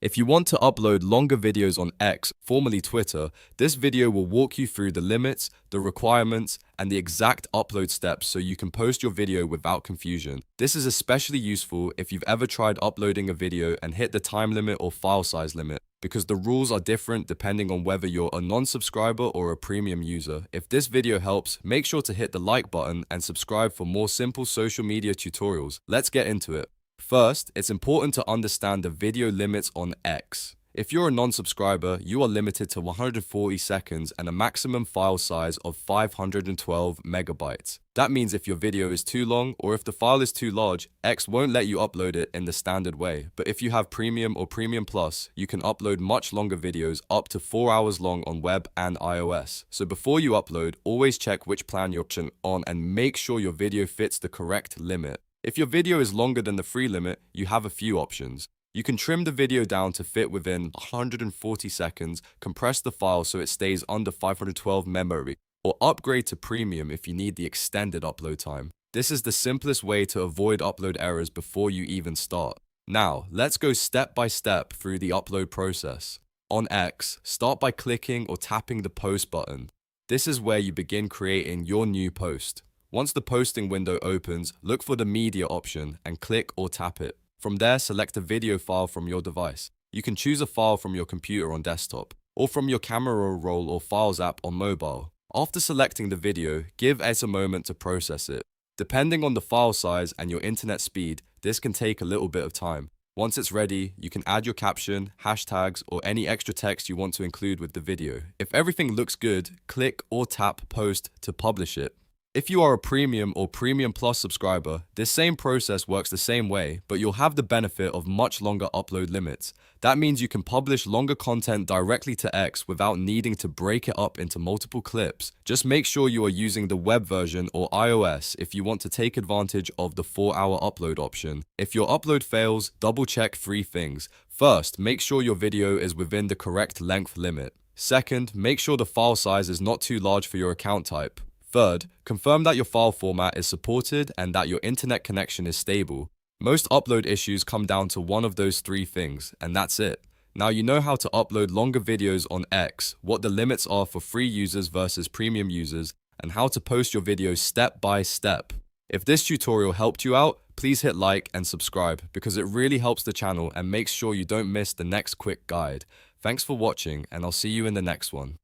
If you want to upload longer videos on X, formerly Twitter, this video will walk you through the limits, the requirements, and the exact upload steps so you can post your video without confusion. This is especially useful if you've ever tried uploading a video and hit the time limit or file size limit, because the rules are different depending on whether you're a non-subscriber or a premium user. If this video helps, make sure to hit the like button and subscribe for more simple social media tutorials. Let's get into it. First, it's important to understand the video limits on X. If you're a non-subscriber, you are limited to 140 seconds and a maximum file size of 512 megabytes. That means if your video is too long or if the file is too large, X won't let you upload it in the standard way. But if you have Premium or Premium Plus, you can upload much longer videos up to 4 hours long on web and iOS. So before you upload, always check which plan you're on and make sure your video fits the correct limit. If your video is longer than the free limit, you have a few options. You can trim the video down to fit within 140 seconds, compress the file so it stays under 512 memory, or upgrade to premium if you need the extended upload time. This is the simplest way to avoid upload errors before you even start. Now, let's go step by step through the upload process. On X, start by clicking or tapping the post button. This is where you begin creating your new post. Once the posting window opens, look for the media option and click or tap it. From there, select a video file from your device. You can choose a file from your computer on desktop, or from your camera roll or files app on mobile. After selecting the video, give it a moment to process it. Depending on the file size and your internet speed, this can take a little bit of time. Once it's ready, you can add your caption, hashtags, or any extra text you want to include with the video. If everything looks good, click or tap post to publish it. If you are a Premium or Premium Plus subscriber, this same process works the same way, but you'll have the benefit of much longer upload limits. That means you can publish longer content directly to X without needing to break it up into multiple clips. Just make sure you are using the web version or iOS if you want to take advantage of the 4-hour upload option. If your upload fails, double check 3 things. First, make sure your video is within the correct length limit. Second, make sure the file size is not too large for your account type. Third, confirm that your file format is supported and that your internet connection is stable. Most upload issues come down to one of those 3 things, and that's it. Now you know how to upload longer videos on X, what the limits are for free users versus premium users, and how to post your videos step by step. If this tutorial helped you out, please hit like and subscribe because it really helps the channel and makes sure you don't miss the next quick guide. Thanks for watching, and I'll see you in the next one.